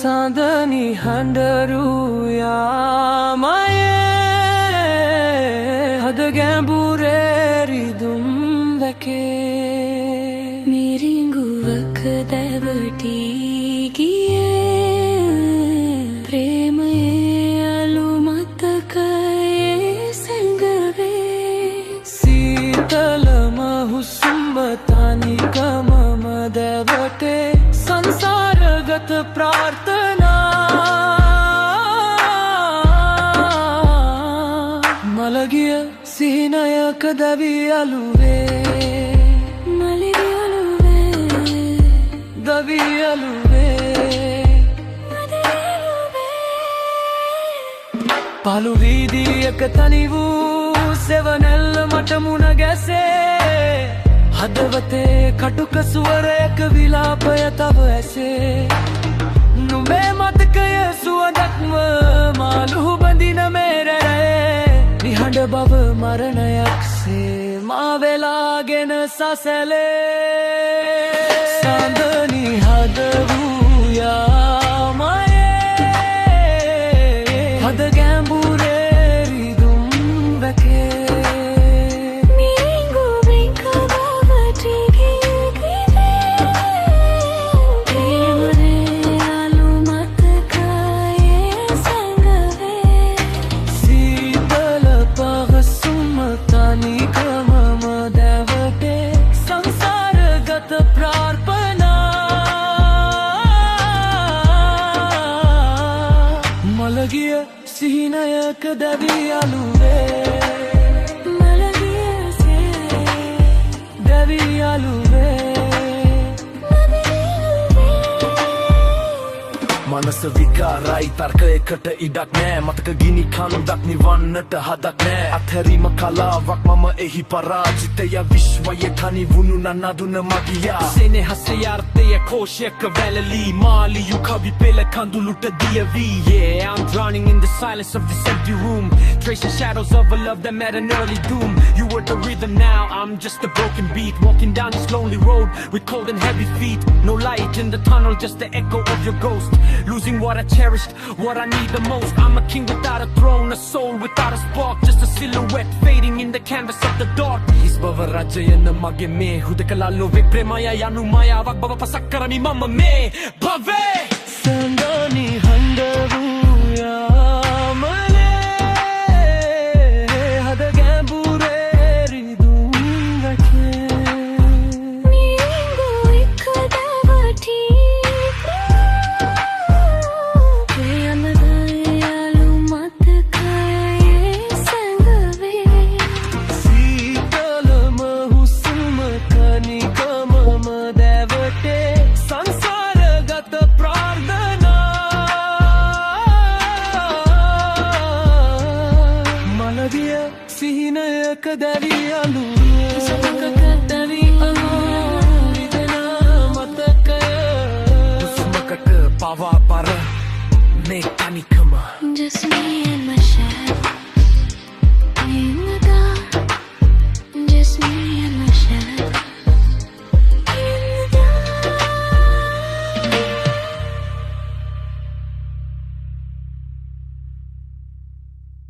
සඳනි හඬරු යාමයේ හද ගැඹුරේ රිදුම් වැකේ මිරිඟුවක දැවටී ගියේ ප්‍රේමයේ අලු මතකයේ සැඟවේ සීතලම හුස්ම තනිකමම දැවටේ සංසාරගත ප්‍රාර්ථනා මලගිය සිහිනයක දැවී අලුවේ දවී අලුවේ පළු වීදියක තනි වූ සෙවනැල්ල මට මුණ ගැසේ හදවතේ කටුක සුවරයක විලාපය තව ඇසේ නුඹේ මතකය සුවඳක්ම මාළුහු බඳින මේරැරේ නිහඬ බව මරණයක්සේ මා වෙලාගෙන සසැලේ සඳනි හද වූ යාමයේ හද ගැඹුරේ රිදුම් වැකේ මලගිය සිහිනයක දැවී අලුවේ දැවී අලුවේ මනස විකාරයි තර්කයකට ඉඩක් නෑ මතක ගිනි කන්දක් නිවන්නට හදක් නෑ අත්හැරීම කලාවක් මම එහි පරාජිතය විශ්වයේ තනි වුණු නන්නදුන මගියා සෙනෙහසේ අර්ථය කෝෂයක වැළලී මාලියු කවි පෙළ කඳුළුට දියවී Yeah, I'm drowning in the silence of this empty room tracing shadows of a love that met an early doom You were the rhythm now, I'm just a broken beat walking down this lonely road with cold and heavy feet no light in the tunnel, just the echo of your ghost Losing what I cherished, what I need the most I'm a king without a throne, a soul without a spark Just a silhouette fading in the canvas of the dark His bava rajayana mage me hudekala love premaya yanu mayaවක් බව පසක් කරමි මම මේ භවේ සඳනි හඬරු යාමයේ හද ගැඹුරේ රිදුම් වැකේ මිරිඟුවක දැවටී සිහිනයක දැවී